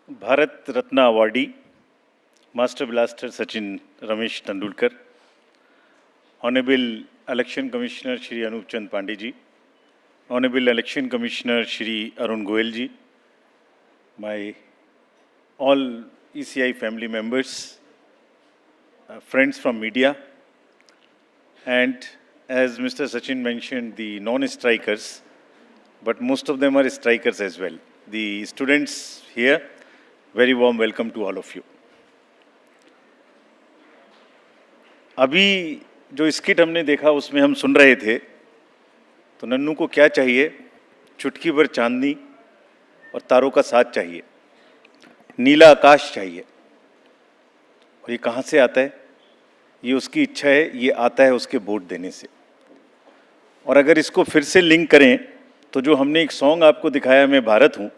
Bharat Ratna awardee, Master Blaster Sachin Ramesh Tendulkar, Honorable Election Commissioner Shri Anup Chand Pandey ji, Honorable Election Commissioner Shri Arun Goyal ji, my all ECI family members, friends from media, and as Mr. Sachin mentioned, the non-strikers, but most of them are strikers as well. The students here, very warm welcome to all of you. अभी जो skit हमने देखा उसमें हम सुन रहे थे, तो नन्नू को क्या चाहिए? चुटकी भर चांदनी और तारों का साथ चाहिए, नीला आकाश चाहिए। और ये कहाँ से आता है? ये उसकी इच्छा है, ये आता है उसके वोट देने से। और अगर इसको फिर से लिंक करें तो जो हमने एक सॉन्ग आपको दिखाया, मैं भारत हूँ,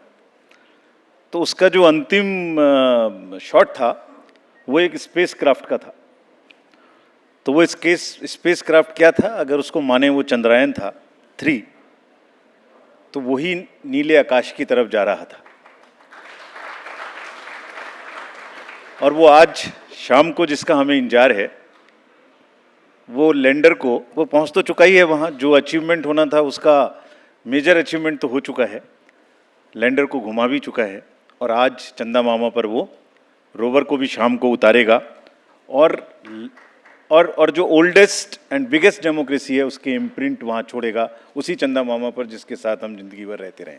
तो उसका जो अंतिम शॉट था वो एक स्पेस क्राफ्ट का था। तो वो स्पेस क्राफ्ट क्या था? अगर उसको माने वो चंद्रयान था 3, तो वही नीले आकाश की तरफ जा रहा था। और वो आज शाम को जिसका हमें इंतजार है, वो लैंडर को, वो पहुंच तो चुका ही है वहाँ, जो अचीवमेंट होना था उसका मेजर अचीवमेंट तो हो चुका है, लैंडर को घुमा भी चुका है। और आज चंदा मामा पर वो रोवर को भी शाम को उतारेगा और जो ओल्डेस्ट एंड बिगेस्ट डेमोक्रेसी है उसके इम्प्रिंट वहाँ छोड़ेगा, उसी चंदा मामा पर जिसके साथ हम जिंदगी भर रहते रहे।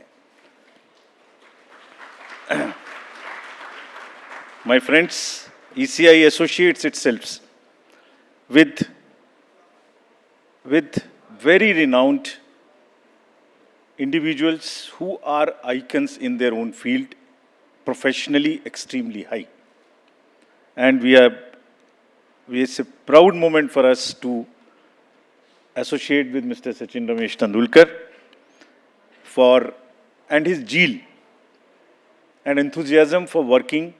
My friends, ECI associates itself with very renowned individuals who are icons in their own field, professionally extremely high. And it's a proud moment for us to associate with Mr. Sachin Ramesh Tendulkar and his zeal and enthusiasm for working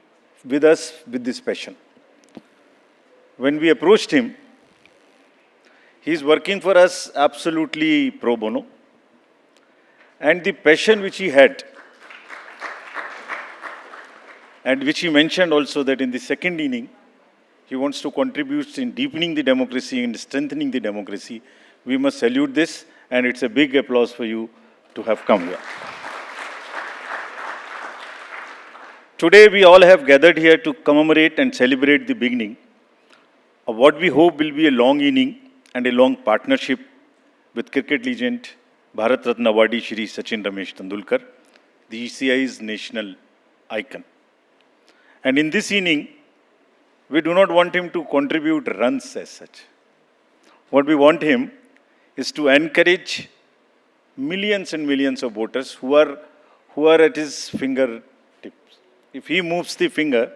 with us with this passion. When we approached him, he is working for us absolutely pro bono, and the passion which he had, and which he mentioned also that in the second inning, he wants to contribute in deepening the democracy and strengthening the democracy. We must salute this, and it's a big applause for you to have come here. Today, we all have gathered here to commemorate and celebrate the beginning of what we hope will be a long inning and a long partnership with cricket legend Bharat Ratna awardee Shri Sachin Ramesh Tendulkar, the ECI's national icon. And in this inning, we do not want him to contribute runs as such. What we want him is to encourage millions and millions of voters who are at his fingertips. If he moves the finger,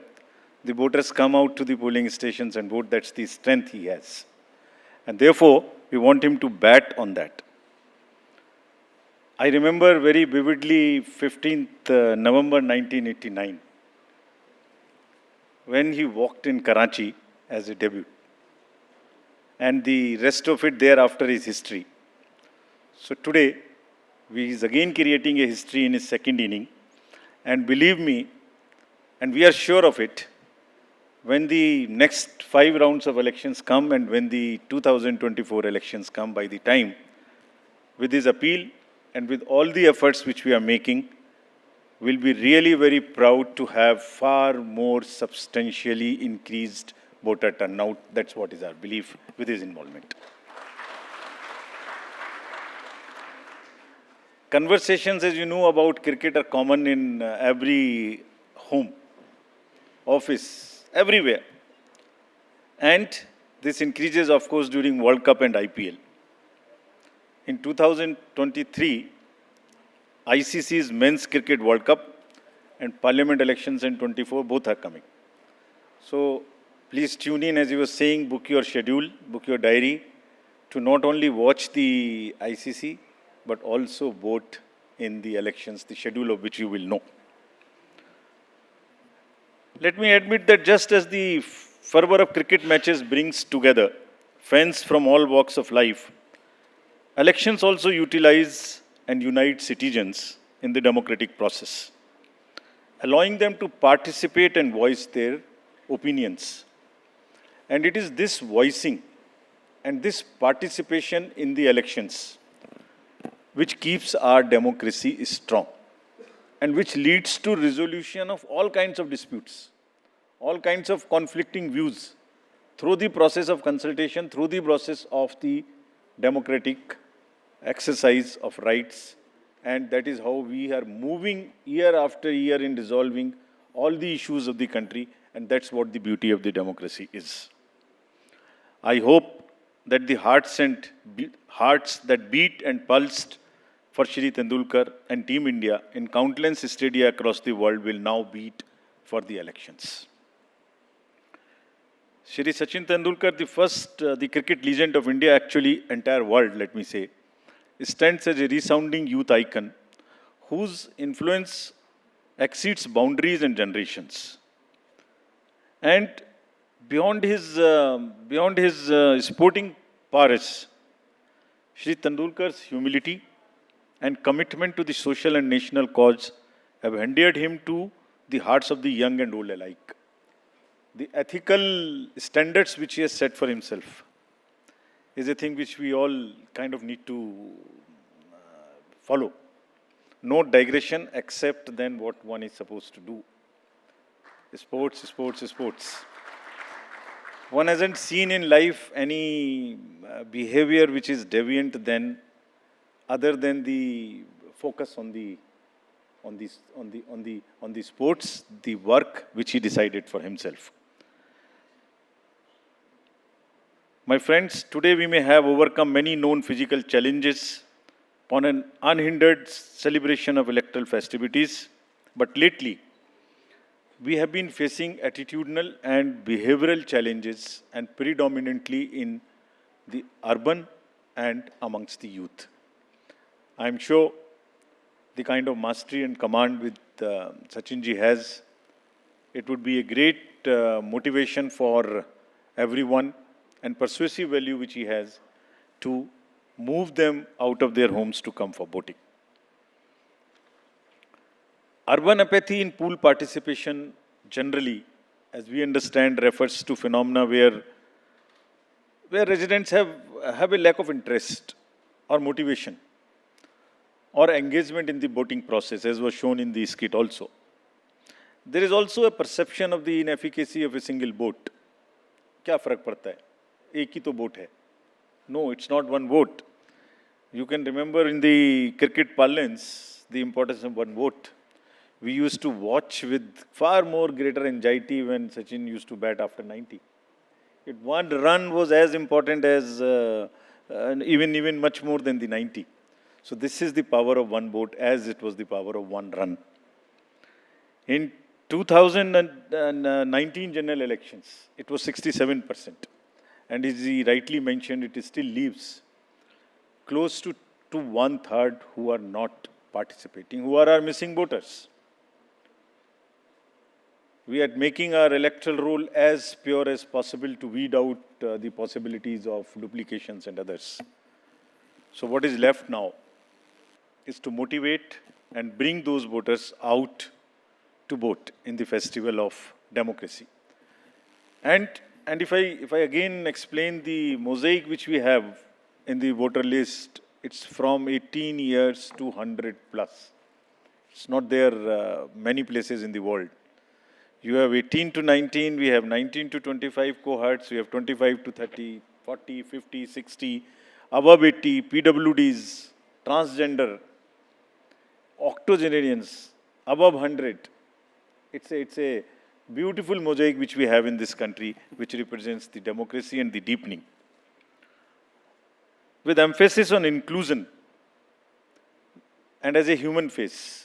the voters come out to the polling stations and vote. That's the strength he has. And therefore, we want him to bat on that. I remember very vividly 15th November 1989, when he walked in Karachi as a debut. And the rest of it thereafter is history. So today, he is again creating a history in his second inning. And believe me, and we are sure of it, when the next 5 rounds of elections come and when the 2024 elections come, by the time, with his appeal and with all the efforts which we are making, we'll be really very proud to have far more substantially increased voter turnout. That's what is our belief with his involvement. Conversations, as you know, about cricket are common in every home, office, everywhere. And this increases, of course, during World Cup and IPL. In 2023, ICC's Men's Cricket World Cup and Parliament elections in 24, both are coming. So please tune in, as you were saying, book your schedule, book your diary, to not only watch the ICC, but also vote in the elections, the schedule of which you will know. Let me admit that just as the fervor of cricket matches brings together fans from all walks of life, elections also utilize and unite citizens in the democratic process. allowing them to participate and voice their opinions. And it is this voicing and this participation in the elections which keeps our democracy strong and which leads to resolution of all kinds of disputes, all kinds of conflicting views through the process of consultation, through the process of the democratic exercise of rights. And that is how we are moving year after year in resolving all the issues of the country. And that's what the beauty of the democracy is. I hope that the hearts that beat and pulsed for Shri Tendulkar and Team India in countless stadia across the world will now beat for the elections. Shri Sachin Tendulkar, the cricket legend of India, actually entire world, let me say, stands as a resounding youth icon whose influence exceeds boundaries and generations. And beyond his sporting prowess, Shri Tendulkar's humility and commitment to the social and national cause have endeared him to the hearts of the young and old alike. The ethical standards which he has set for himself is a thing which we all kind of need to follow. No digression except then what one is supposed to do. Sports, sports, sports. One hasn't seen in life any behavior which is deviant than other than the focus on the sports, the work which he decided for himself. My friends, today we may have overcome many known physical challenges upon an unhindered celebration of electoral festivities, but lately we have been facing attitudinal and behavioral challenges, and predominantly in the urban and amongst the youth. I am sure the kind of mastery and command with Sachinji has, it would be a great motivation for everyone and persuasive value which he has to move them out of their homes to come for voting. Urban apathy in pool participation generally, as we understand, refers to phenomena where residents have a lack of interest or motivation or engagement in the voting process, as was shown in the skit also. There is also a perception of the inefficacy of a single vote. क्या फर्क पड़ता है? एक ही तो vote है. No, it's not one vote. You can remember in the cricket parlance the importance of one vote. We used to watch with far more greater anxiety when Sachin used to bat after 90. One run was as important as even much more than the 90. So this is the power of one vote as it was the power of one run. In 2019 general elections, it was 67%. And as he rightly mentioned, it still leaves close to 1/3 who are not participating, who are our missing voters. We are making our electoral roll as pure as possible to weed out the possibilities of duplications and others. So what is left now is to motivate and bring those voters out to vote in the festival of democracy. And if I again explain the mosaic which we have in the voter list, it's from 18 years to 100 plus. It's not there many places in the world. You have 18 to 19, we have 19 to 25 cohorts, we have 25 to 30, 40, 50, 60, above 80, PWDs, transgender, octogenarians, above 100. It's a beautiful mosaic which we have in this country, which represents the democracy and the deepening. With emphasis on inclusion and as a human face,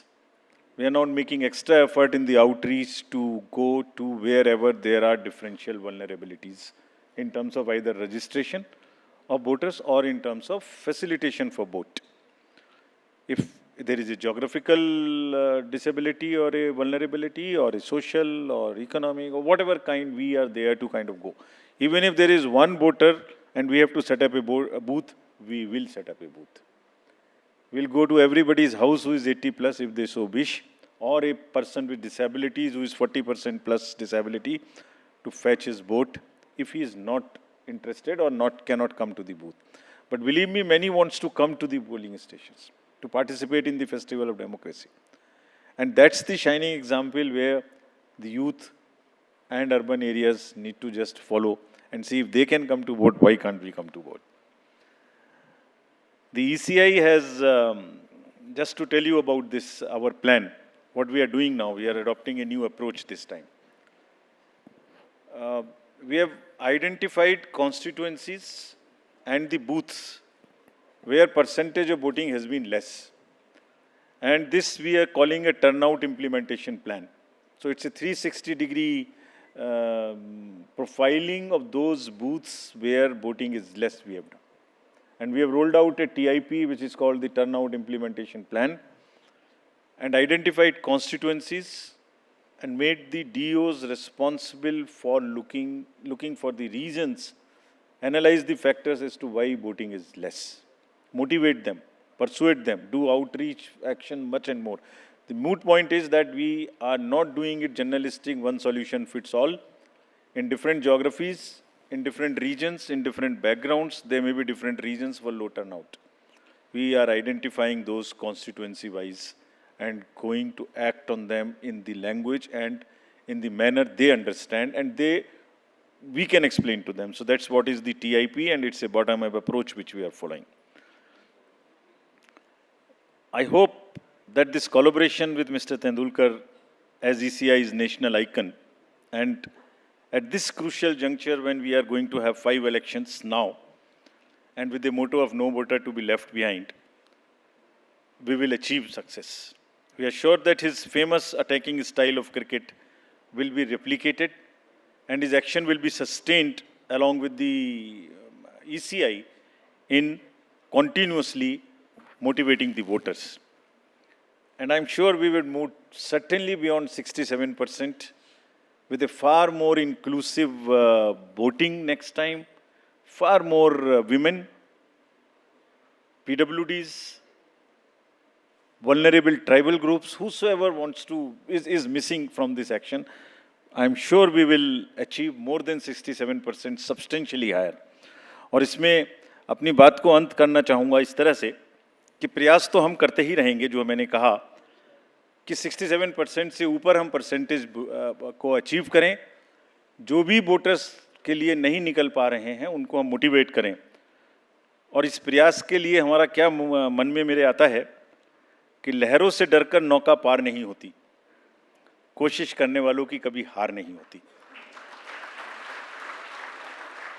we are now making extra effort in the outreach to go to wherever there are differential vulnerabilities in terms of either registration of voters or in terms of facilitation for vote. If there is a geographical disability or a vulnerability or a social or economic or whatever kind, we are there to kind of go. Even if there is one voter and we have to set up a booth, we will set up a booth. We'll go to everybody's house who is 80 plus if they so wish, or a person with disabilities who is 40% plus disability to fetch his vote if he is not interested or cannot come to the booth. But believe me, many wants to come to the polling stations to participate in the festival of democracy. And that's the shining example where the youth and urban areas need to just follow and see if they can come to vote, why can't we come to vote? The ECI has, just to tell you about this, our plan, what we are doing now, we are adopting a new approach this time. We have identified constituencies and the booths where percentage of voting has been less. And this we are calling a turnout implementation plan. So it's a 360-degree profiling of those booths where voting is less we have done. And we have rolled out a TIP, which is called the Turnout Implementation Plan, and identified constituencies and made the DOs responsible for looking for the reasons, analyze the factors as to why voting is less, motivate them, persuade them, do outreach action, much and more. The moot point is that we are not doing it generalistic, one solution fits all. In different geographies, in different regions, in different backgrounds, there may be different reasons for low turnout. We are identifying those constituency-wise and going to act on them in the language and in the manner they understand and we can explain to them. So that's what is the TIP, and it's a bottom-up approach which we are following. I hope that this collaboration with Mr. Tendulkar as ECI's national icon, and at this crucial juncture when we are going to have 5 elections now, and with the motto of no voter to be left behind, we will achieve success. We are sure that his famous attacking style of cricket will be replicated and his action will be sustained along with the ECI in continuously motivating the voters. And I'm sure we will move certainly beyond 67% with a far more inclusive voting next time, far more women, PWDs, vulnerable tribal groups, whosoever wants to, is missing from this action. I'm sure we will achieve more than 67%, substantially higher. और इसमें अपनी बात को अंत करना चाहूँगा इस तरह से कि प्रयास तो हम करते ही रहेंगे, जो मैंने कहा कि 67% से ऊपर हम परसेंटेज को अचीव करें. जो भी वोटर्स के लिए नहीं निकल पा रहे हैं उनको हम मोटिवेट करें. और इस प्रयास के लिए हमारा क्या मन में मेरे आता है कि लहरों से डरकर नौका पार नहीं होती, कोशिश करने वालों की कभी हार नहीं होती.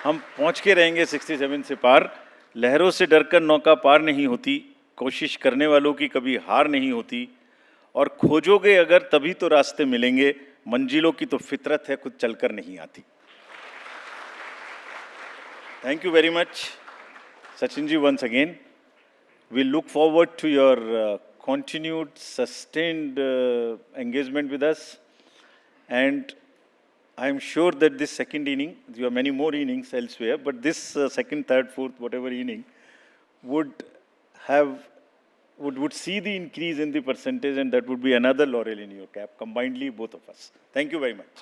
हम पहुंच के रहेंगे 67 से पार. लहरों से डरकर नौका पार नहीं होती, कोशिश करने वालों की कभी हार नहीं होती. और खोजोगे अगर तभी तो रास्ते मिलेंगे, मंजिलों की तो फितरत है खुद चलकर नहीं आती. Thank you very much, Sachin ji, once again. We look forward to your continued, sustained engagement with us. And I'm sure that this second inning, there are many more innings elsewhere, but this second, third, fourth, whatever inning would see the increase in the percentage, and that would be another laurel in your cap, combinedly both of us. Thank you very much.